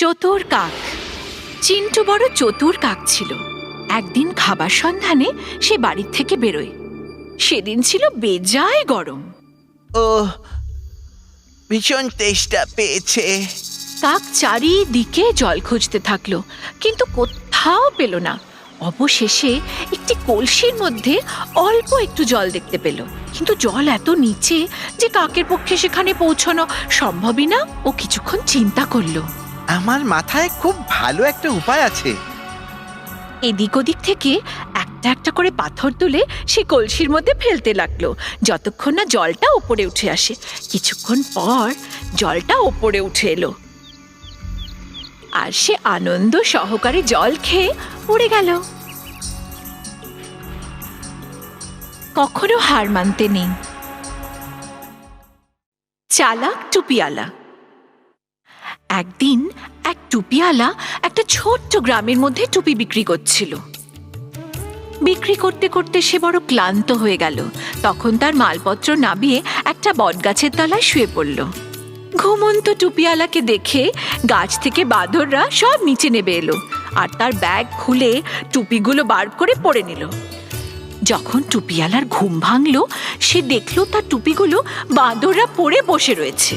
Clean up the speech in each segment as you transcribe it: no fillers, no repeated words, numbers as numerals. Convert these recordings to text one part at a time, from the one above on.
চতুর কাক। চিন্টু বড় চতুর কাক ছিল। একদিন খাবার সন্ধানে সে বাড়ির থেকে বেরোয়। সেদিন ছিল বেজায় গরম। ও ভীষণ তেষ্টা পেয়েছে। কাক চারিদিকে জল খুঁজতে থাকলো, কিন্তু কোথাও পেল না। অবশেষে একটি কলসির মধ্যে অল্প একটু জল দেখতে পেল, কিন্তু জল এত নিচে যে কাকের পক্ষে সেখানে পৌঁছানো সম্ভবই না। ও কিছুক্ষণ চিন্তা করলো। আমার মাথায় খুব ভালো একটা উপায় আছে। এদিক ওদিক থেকে একটা একটা করে পাথর তুলে সে কলসির মধ্যে ফেলতে লাগলো, যতক্ষণ না জলটা ওপরে উঠে আসে। কিছুক্ষণ পর জলটা ওপরে উঠে এলো, আর সে আনন্দ সহকারে জল খেয়ে উড়ে গেল। কখনো হার মানতে নেই। চালাক টুপিওয়ালা। একদিন এক টুপিওয়ালা একটা ছোট্ট গ্রামের মধ্যে টুপি বিক্রি করছিল। বিক্রি করতে করতে সে বড় ক্লান্ত হয়ে গেল। তখন তার মালপত্র নামিয়ে একটা বটগাছের তলায় শুয়ে পড়ল। ঘুমন্ত টুপিওয়ালাকে দেখে গাছ থেকে বাঁদররা সব নিচে নেমে এলো, আর তার ব্যাগ খুলে টুপিগুলো বার করে পরে নিল। যখন টুপিওয়ালার ঘুম ভাঙল, সে দেখলো তার টুপিগুলো বাঁদররা পরে বসে রয়েছে।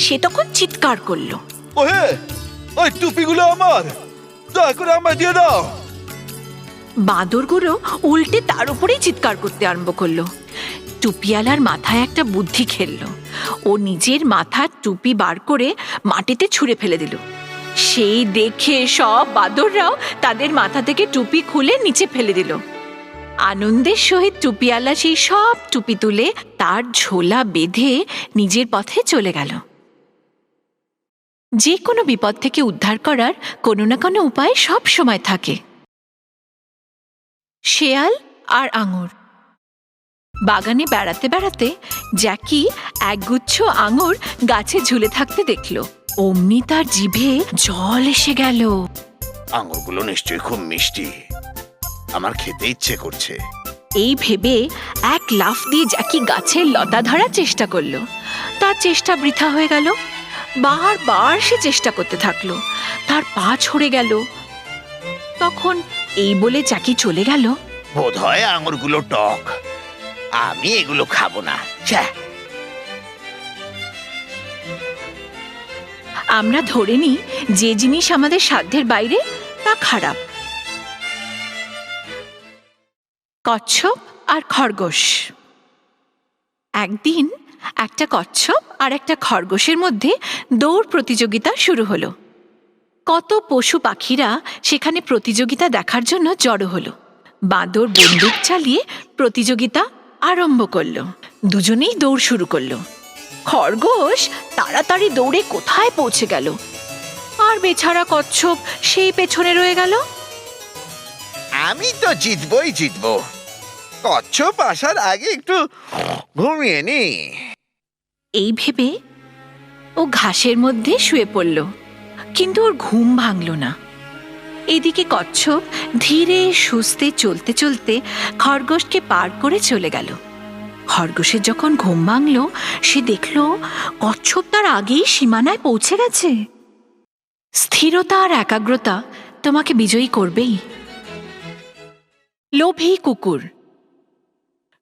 সে তখন চিৎকার করলো, ওহে, ওই টুপিগুলো আমার, দয়া করে আমায় দিয়ে দাও। বাঁদরগুলো উল্টে তার উপরেই চিৎকার করতে আরম্ভ করলো। টুপিওয়ালার মাথায় একটা বুদ্ধি খেললো। ও নিজের মাথার টুপি বার করে মাটিতে ছুঁড়ে ফেলে দিল। সেই দেখে সব বাঁদররাও তাদের মাথা থেকে টুপি খুলে নিচে ফেলে দিল। আনন্দের সহিত টুপিওয়ালা সেই সব টুপি তুলে তার ঝোলা বেঁধে নিজের পথে চলে গেল। যে কোনো বিপদ থেকে উদ্ধার করার কোনো না কোনো উপায় সব সময় থাকে। শেয়াল আর আঙুর। বাগানে বেড়াতে বেড়াতে জ্যাকি একগুচ্ছ আঙুর গাছে ঝুলে থাকতে দেখল। অমনি তার জিভে জল এসে গেল। আঙুরগুলো নিশ্চয়ই খুব মিষ্টি, আমার খেতে ইচ্ছে করছে। এই ভেবে এক লাফ দিয়ে জ্যাকি গাছের লতা ধরার চেষ্টা করলো। তার চেষ্টা বৃথা হয়ে গেল। বারবার সে চেষ্টা করতে থাকলো। তার পা ছড়ে গেল। তখন এই বলে জ্যাকি চলে গেল, বোধ হয় আঙুরগুলো টক, আমি এগুলো খাবো না। আমরা ধরে নিই যে জিনিস আমাদের সাধ্যের বাইরে তা খারাপ। কচ্ছপ আর খরগোশ। একদিন একটা কচ্ছপ আর একটা খরগোশের মধ্যে দৌড় প্রতিযোগিতা শুরু হলো। কত পশু পাখিরা সেখানে প্রতিযোগিতা দেখার জন্য জড়ো হলো। বাঁদর বন্দুক চালিয়ে প্রতিযোগিতা আরম্ভ করলো। দুজনেই দৌড় শুরু করলো। খরগোশ তাড়াতাড়ি দৌড়ে কোথায় পৌঁছে গেল, আর বেচারা কচ্ছপ সেই পেছনে রয়ে গেল। আমি তো জিতবই জিতবো। কচ্ছপ আসার আগে একটু ঘুমিয়ে নি। এই ভেবে ও ঘাসের মধ্যে শুয়ে পড়ল, কিন্তু ওর ঘুম ভাঙল না। এদিকে কচ্ছপ ধীরে সুস্থে চলতে চলতে খরগোশকে পার করে চলে গেল। খরগোশের যখন ঘুম ভাঙল, সে দেখল কচ্ছপ তার আগেই সীমানায় পৌঁছে গেছে। স্থিরতা আর একাগ্রতা তোমাকে বিজয়ী করবেই। লোভী কুকুর।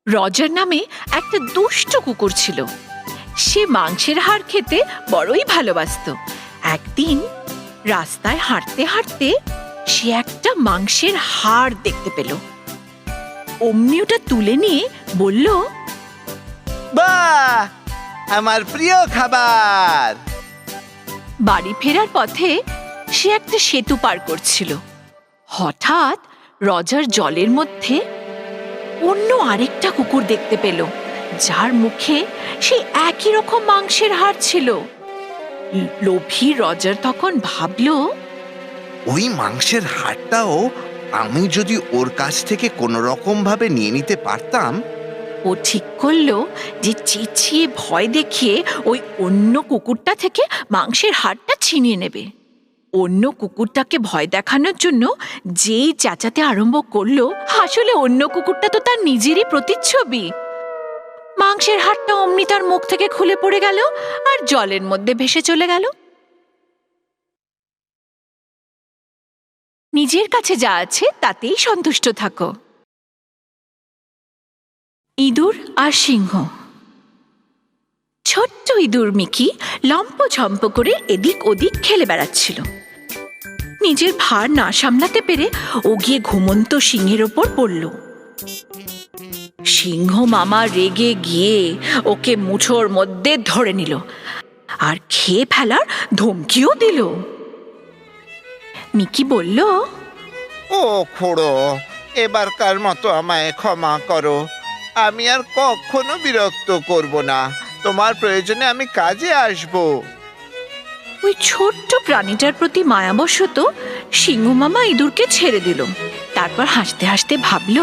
রজার নামে একটা দুষ্ট কুকুর ছিল। সে মাংসের হাড় খেতে বড়ই ভালোবাসত। একদিন রাস্তায় হাঁটতে হাঁটতে সে একটা মাংসের হাড় দেখতে পেল। অমনি ওটা তুলে নিয়ে বলল, বাহ, আমার প্রিয় খাবার। বাড়ি ফেরার পথে সে একটা সেতু পার করছিল। হঠাৎ রজার জলের মধ্যে অন্য আরেকটা কুকুর দেখতে পেল, যার মুখে সেই একই রকম মাংসের হাড় ছিল। লোভী রজার তখন ভাবল, ওই মাংসের হাড়টাও আমি যদি ওর কাছ থেকে কোনো রকম ভাবে নিয়ে নিতে পারতাম। ও ঠিক করলো যে চেঁচিয়ে ভয় দেখিয়ে ওই অন্য কুকুরটা থেকে মাংসের হাড়টা ছিনিয়ে নেবে। অন্য কুকুরটাকে ভয় দেখানোর জন্য যেই চেঁচাতে আরম্ভ করলো, আসলে অন্য কুকুরটা তো তার নিজেরই প্রতিচ্ছবি। মাংসের হাড়টা অমনি তার মুখ থেকে খুলে পড়ে গেল আর জলের মধ্যে ভেসে চলে গেল। নিজের কাছে যা আছে তাতেই সন্তুষ্ট থাকো। ইঁদুর আর সিংহ। ছোট্ট ইঁদুর মিকি লম্পঝম্প করে এদিক ওদিক খেলে বেড়াচ্ছিল। নিজের ভার না সামলাতে পেরে ও গিয়ে ঘুমন্ত সিংহের ওপর পড়ল। সিংহ মামা রেগে গিয়ে ওকে মুঠোর মধ্যে ধরে নিল আর খেয়ে ফেলার ধমকিও দিল। মিকি বলল, ও খুড়ো, এবারকার মতো আমায় ক্ষমা করো। আমি আর কখনো বিরক্ত করব না। তোমার প্রয়োজনে আমি কাজে আসব। ওই ছোট্ট প্রাণীটার প্রতি মায়াবশত সিংহ মামা ইঁদুরকে ছেড়ে দিল। তারপর হাসতে হাসতে ভাবল,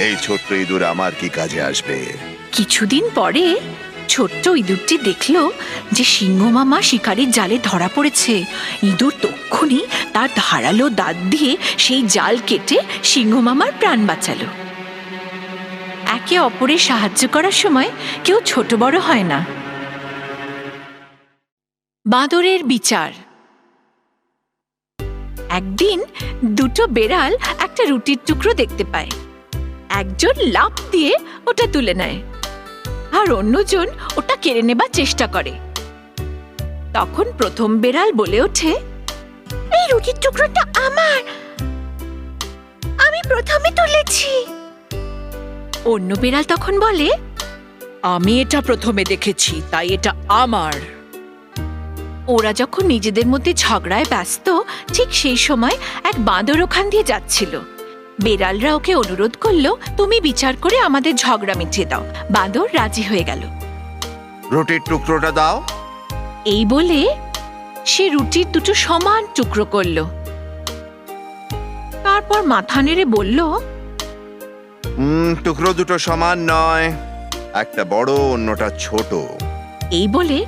এই ছোট্ট ইঁদুর আমার কি কাজে আসবে? কিছুদিন পরে ছোট্ট ইঁদুরটি দেখল যে সিংহ মামা শিকারীর জালে ধরা পড়েছে। ইঁদুর তক্ষুনি তার ধারালো দাঁত দিয়ে সেই জাল কেটে সিংহ মামার প্রাণ বাঁচালো। একে অপরের সাহায্য করার সময় কেউ ছোট বড় হয় না। বাঁদরের বিচার। একদিন দুটো বেড়াল একটা রুটির টুকরো দেখতে পায়। একজন লাফ দিয়ে ওটা তুলে নেয় আর অন্যজন ওটা কেড়ে নেবার চেষ্টা করে। তখন প্রথম বেড়াল বলে ওঠে, এই রুটির টুকরোটা আমার, আমি প্রথমে তুলেছি। অন্য বেড়াল তখন বলে, আমি এটা প্রথমে দেখেছি, তাই এটা আমার। ওরা যখন নিজেদের মধ্যে ঝগড়ায় ব্যস্ত, ঠিক সেই সময় এক বাঁদর ওখান দিয়ে যাচ্ছিল। বেড়ালরা ওকে অনুরোধ করলো, তুমি বিচার করে আমাদের ঝগড়া মিটিয়ে দাও। বাঁদর রাজি হয়ে গেল। রুটির টুকরোটা দাও। এই বলে সে রুটির দুটো সমান টুকরো করলো। তারপর মাথা নেড়ে বলল, টুকরো দুটো সমান নয়, একটা বড় অন্যটা ছোট। এই বলে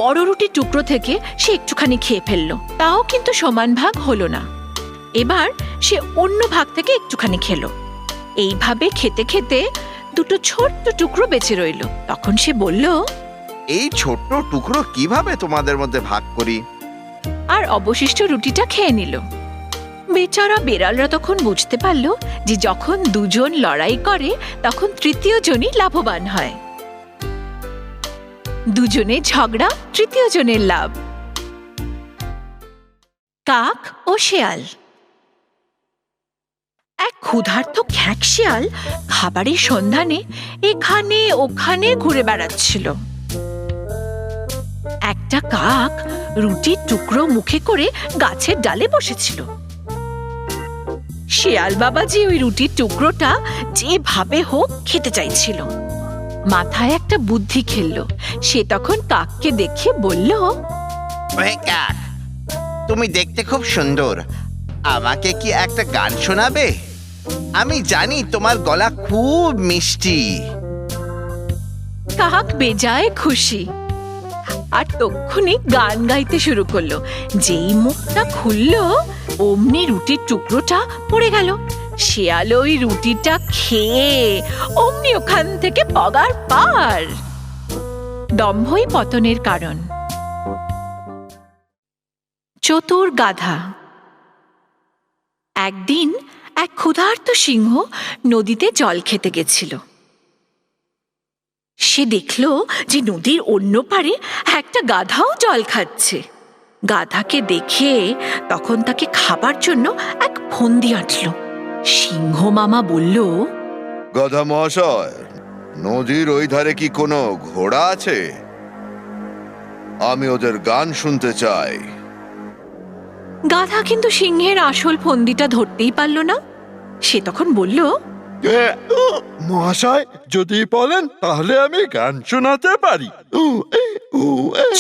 বড় রুটির টুকরো থেকে সে একটুখানি খেয়ে ফেললো। তাও কিন্তু সমান ভাগ হলো না। এবার সে অন্য ভাগ থেকে একটুখানি খেলো। এইভাবে খেতে খেতে দুটো ছোট্ট টুকরো বেঁচে রইল। তখন সে বলল, এই ছোট্ট টুকরো কিভাবে তোমাদের মধ্যে ভাগ করি? আর অবশিষ্ট রুটিটা খেয়ে নিল। বেচারা বেড়ালরা তখন বুঝতে পারল যে যখন দুজন লড়াই করে তখন তৃতীয় জনই লাভবান হয়। দুজনে ঝগড়া, তৃতীয় জনের লাভ। কাক ও শেয়াল। এক ক্ষুধার্ত খ্যাঁক শেয়াল খাবারের সন্ধানে এখানে ওখানে ঘুরে বেড়াচ্ছিল। একটা কাক রুটির টুকরো মুখে করে গাছের ডালে বসেছিল। শেয়াল বাবাজি ওই রুটির টুকরোটা যেভাবে হোক খেতে চাইছিল। মাথায় একটা বুদ্ধি খেললো। সে তখন কাককে দেখে বলল, ওহে কাক, তুমি দেখতে খুব সুন্দর। আমাকে কি একটা গান শোনাবে? আমি জানি তোমার গলা খুব মিষ্টি। কাক বেজায় খুশি আর তক্ষুনি গান গাইতে শুরু করলো। যেই মুখটা খুললো অমনি রুটির টুকরোটা পড়ে গেল। শেয়াল ওই রুটিটা খেয়ে অমনি ওখান থেকে পগার পার। দম্ভই পতনের কারণ। চতুর গাধা। একদিন এক ক্ষুধার্ত সিংহ নদীতে জল খেতে গেছিল। সে দেখল যে নদীর অন্য পারে একটা গাধাও জল খাচ্ছে। গাধাকে দেখে তখন তাকে খাবার জন্য এক ফন্দি আঁটল। সিংহ মামা বলল, গাধা মহাশয়, নদীর ওই ধারে কি কোনো ঘোড়া আছে? আমি ওদের গান শুনতে চাই। গাধা কিন্তু সিংহের আসল ফন্দিটা ধরতেই পারল না। সে তখন বলল, মহাশয়, যদি বলেন তাহলে আমি গান শোনাতে পারি।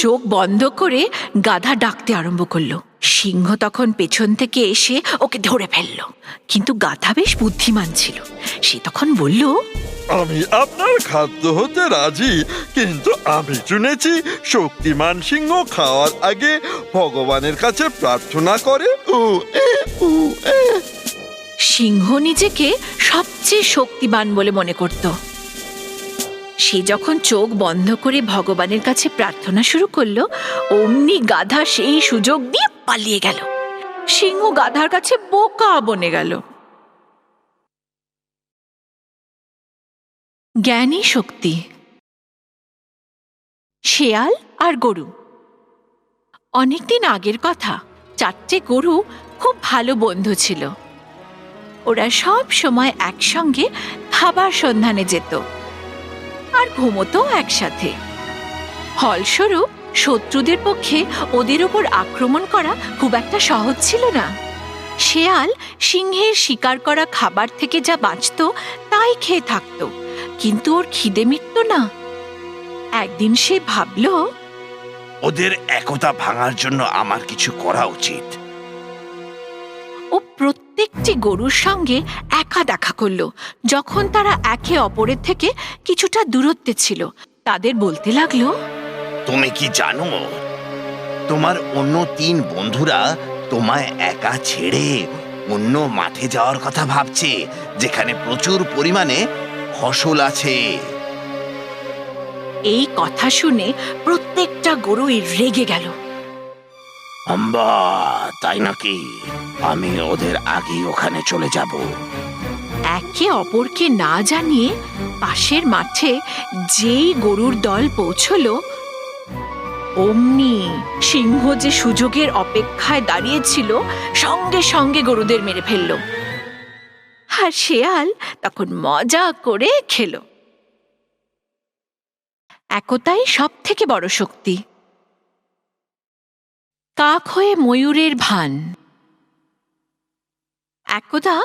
চোখ বন্ধ করে গাধা ডাকতে আরম্ভ করলো। সিংহ তখন পেছন থেকে এসে ওকে ধরে ফেলল। কিন্তু গাধা বেশ বুদ্ধিমান ছিল। সে তখন বলল, আমি আপনার খাদ্য হতে রাজি, কিন্তু আমি শুনেছি শক্তিমান সিংহ খাওয়ার আগে ভগবানের কাছে প্রার্থনা করে। সিংহ নিজেকে সবচেয়ে শক্তিমান বলে মনে করত। সে যখন চোখ বন্ধ করে ভগবানের কাছে প্রার্থনা শুরু করলো, অমনি গাধা সেই সুযোগ দিয়ে পালিয়ে গেল। সিংহ গাধার কাছে বোকা বনে গেল। জ্ঞানী শক্তি। শেয়াল আর গরু। অনেকদিন আগের কথা, 4টে গরু খুব ভালো বন্ধু ছিল। ওরা সব সময় একসঙ্গে খাবার সন্ধানে যেত আর ঘুমোতো একসাথে। ফলস্বরূপ শত্রুদের পক্ষে ওদের উপর আক্রমণ করা খুব একটা সহজ ছিল না। শেয়াল সিংহের শিকার করা খাবার থেকে যা বাঁচত তাই খেয়ে থাকত, কিন্তু ওর খিদে মিটত না। একদিন সে ভাবল, ওদের একতা ভাঙার জন্য আমার কিছু করা উচিত। ও প্রত্যেকটি গরুর সঙ্গে একা দেখা করলো যখন তারা একে অপরের থেকে কিছুটা দূরত্বে ছিল। তাদের বলতে লাগলো, তুমি কি জানো, তোমার অন্য 3 বন্ধুরা তোমায় একা ছেড়ে অন্য মাঠে যাওয়ার কথা ভাবছে, যেখানে প্রচুর পরিমাণে ফসল আছে। এই কথা শুনে প্রত্যেকটা গরুই রেগে গেল। আম্বা, তাই নাকি? আমি ওদের আগেই ওখানে চলে যাব। একে অপরকে না জানিয়ে পাশের মাঠে যেই গরুর দল পৌঁছলো, অমনি সিংহ যে সুযোগের অপেক্ষায় দাঁড়িয়েছিল সঙ্গে সঙ্গে গরুদের মেরে ফেলল। আর শেয়াল তখন মজা করে খেল। একতাই সব থেকে বড় শক্তি। কাক হয়ে ময়ূরের ভান। একদা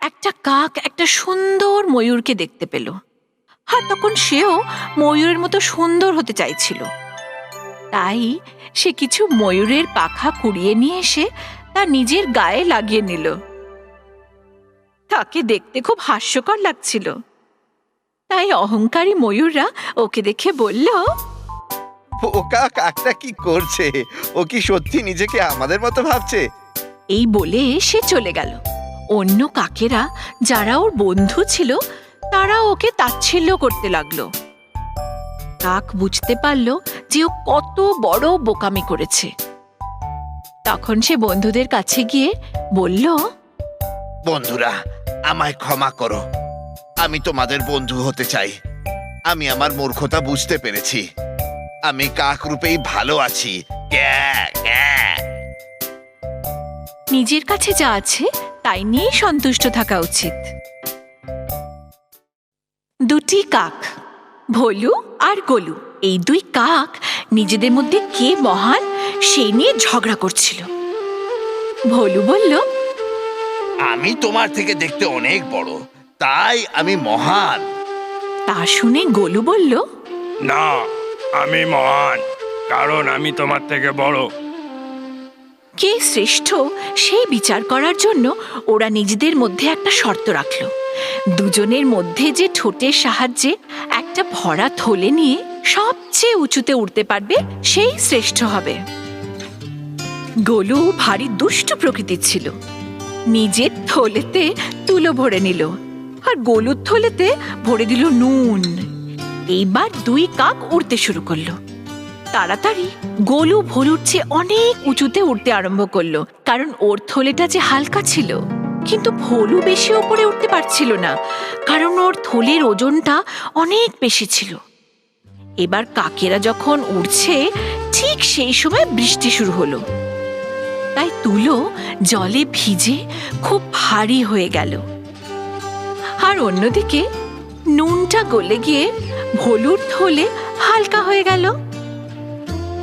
একটা কাক একটা সুন্দর ময়ূরকে দেখতে পেল, আর তখন সেও ময়ূরের মতো সুন্দর হতে চাইছিল। তাই সে কিছু ময়ূরের পাখা কুড়িয়ে নিয়ে এসে তা নিজের গায়ে লাগিয়ে নিল। তাকে দেখতে খুব হাস্যকর লাগছিল। তাই অহংকারী ময়ূররা ওকে দেখে বলল, পোকা কাকটা কি করছে? ও কি সত্যি নিজেকে আমাদের মতো ভাবছে? এই বলে সে চলে গেল। অন্য কাকেরা যারা ওর বন্ধু ছিল তারা ওকে তাচ্ছিল্য করতে লাগলো। কাক বুঝতে পারল যে ও কত বড় বোকামি করেছে। তখন সে বন্ধুদের কাছে গিয়ে বলল, বন্ধুরা, আমায় ক্ষমা করো। আমি তোমাদের বন্ধু হতে চাই। আমি আমার মূর্খতা বুঝতে পেরেছি। আমি কাক রূপেই ভালো আছি। ক্যা ক্যা। নিজের কাছে যা আছে তাই নিয়ে সন্তুষ্ট থাকা উচিত। 2টি কাক, ভোলু আর গোলু। এই 2 কাক নিজেদের মধ্যে কে মহান সেই নিয়ে ঝগড়া করছিল। ভোলু বলল, আমি তোমার থেকে দেখতে অনেক বড়, তাই আমি মহান। তা শুনে গোলু বলল, না, আমি মহান, কারণ আমি তোমার থেকে বড়। কে শ্রেষ্ঠ সেই বিচার করার জন্য ওরা নিজেদের মধ্যে একটা শর্ত রাখল। দুজনের মধ্যে যে ঠোঁটের সাহায্যে একটা ভরা থলে নিয়ে সবচেয়ে উঁচুতে উঠতে পারবে সেই শ্রেষ্ঠ হবে। গোলু ভারী দুষ্ট প্রকৃতির ছিল। নিজের থলেতে তুলো ভরে নিল আর গোলুর থলেতে ভরে দিল নুন। এইবার 2 কাক উড়তে শুরু করলো। তাড়াতাড়ি গোলু ভোলুর চেয়ে অনেক উঁচুতে উঠতে আরম্ভ করলো, কারণ ওর থলেটা যে হালকা ছিল। কিন্তু ভোলু বেশি ওপরে উঠতে পারছিল না, কারণ ওর থলের ওজনটা অনেক বেশি ছিল। এবার কাকেরা যখন উড়ছে ঠিক সেই সময় বৃষ্টি শুরু হলো। তাই তুলো জলে ভিজে খুব ভারী হয়ে গেল। আর অন্যদিকে নুনটা গলে গিয়ে ভোলুর থলে হালকা হয়ে গেল।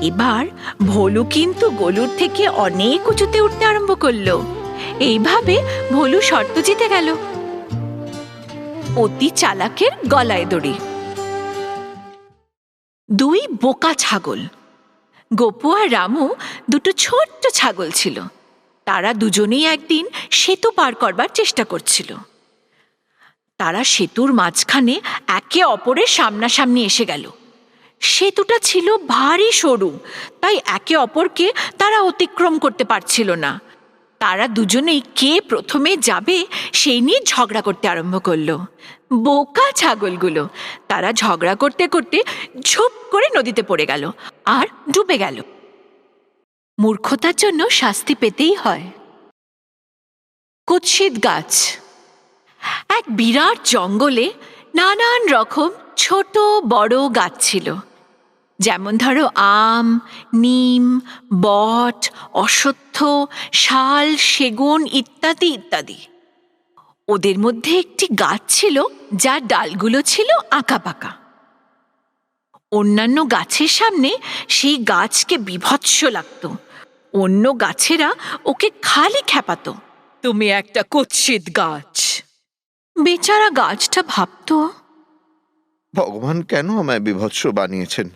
এবার ভোলু কিন্তু গোলুর থেকে অনেক উঁচুতে উঠতে আরম্ভ করলো। এইভাবে ভোলু শর্ত জিতে গেল। অতি চালাকের গলায় দড়ি। 2 বোকা ছাগল। গোপু আর রামু 2টো ছোট্ট ছাগল ছিল। তারা দুজনেই একদিন সেতু পার করবার চেষ্টা করছিল। তারা সেতুর মাঝখানে একে অপরের সামনাসামনি এসে গেল। সেতুটা ছিল ভারী সরু, তাই একে অপরকে তারা অতিক্রম করতে পারছিল না। তারা দুজনেই কে প্রথমে যাবে সেই নিয়ে ঝগড়া করতে আরম্ভ করলো। বোকা ছাগলগুলো তারা ঝগড়া করতে করতে ঝুপ করে নদীতে পড়ে গেল আর ডুবে গেল। মূর্খতার জন্য শাস্তি পেতেই হয়। কুৎসিত গাছ। এক বিরাট জঙ্গলে নানান রকম ছোট বড় গাছ ছিল, যেমন ধরো আম, নিম, বট, অশ্বত্থ, শাল, সেগুন ইত্যাদি ইত্যাদি। ওদের মধ্যে একটি গাছ ছিল যার ডালগুলো ছিল আঁকাবাঁকা। অন্যান্য গাছের সামনে সেই গাছকে বীভৎস লাগতো। অন্য গাছেরা ওকে খালি খেপাতো, তুমি একটা কুৎসিত গাছ। বেচারা গাছটা ভাবতো, ভগবান কেন আমায় বিভৎস বানিয়েছেন?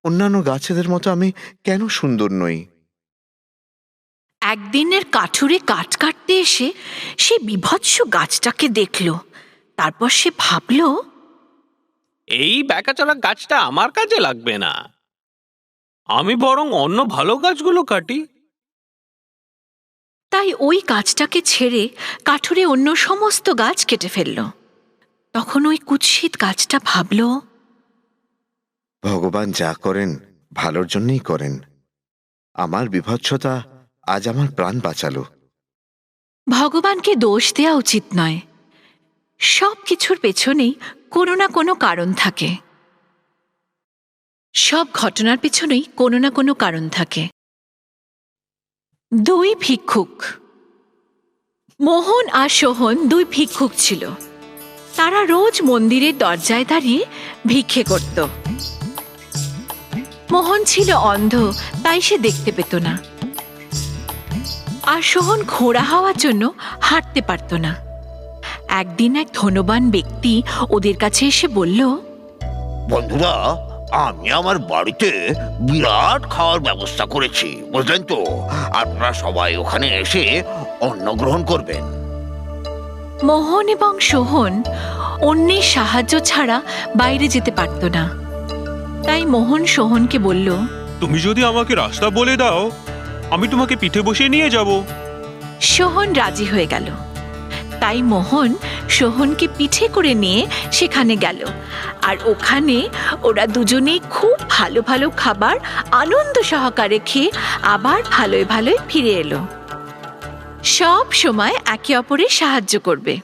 অন্যান্য গাছেদের মতো আমি কেন সুন্দর নই? একদিনের কাঠুরে কাঠ কাটতে এসে সে বীভৎস গাছটাকে দেখল। তারপর সে ভাবল, এই বেকাচোরা গাছটা আমার কাজে লাগবে না, আমি বরং অন্য ভালো গাছগুলো কাটি। তাই ওই গাছটাকে ছেড়ে কাঠুরে অন্য সমস্ত গাছ কেটে ফেলল। তখন ওই কুৎসিত গাছটা ভাবল, ভগবান যা করেন ভালোর জন্যই করেন। আমার বিভৎসতা আজ আমার প্রাণ বাঁচালো। ভগবানকে দোষ দেওয়া উচিত নয়। সব কিছুর পেছনেই কোনো না কোনো কারণ থাকে। সব ঘটনার পেছনেই কোনো না কোনো কারণ থাকে। দুই ভিক্ষুক। মোহন আর সোহন দুই ভিক্ষুক ছিল। তারা রোজ মন্দিরের দরজায় দাঁড়িয়ে ভিক্ষে করত। মোহন ছিল অন্ধ, তাই সে দেখতে পেত না। আর সোহন খোঁড়া হওয়ার জন্য হাঁটতে পারত না। একদিন এক ধনবান ব্যক্তি ওদের কাছে এসে বলল, বন্ধুরা, আমি আমার বাড়িতে বিরাট খাওয়ার ব্যবস্থা করেছি, বুঝলেন তো? আপনারা সবাই ওখানে এসে অন্ন গ্রহণ করবেন। মোহন এবং সোহন অন্যের সাহায্য ছাড়া বাইরে যেতে পারত না। তাই মোহন সোহনকে বলল, তুমি যদি আমাকে রাস্তা বলে দাও, আমি তোমাকে পিঠে বসিয়ে নিয়ে যাব। সোহন রাজি হয়ে গেল। তাই মোহন সোহনকে পিঠে করে নিয়ে সেখানে গেল। আর ওখানে ওরা দুজনেই খুব ভালো ভালো খাবার আনন্দ সহকারে খেয়ে আবার ভালোই ভালোই ফিরে এলো। সব সময় একে অপরের সাহায্য করবে।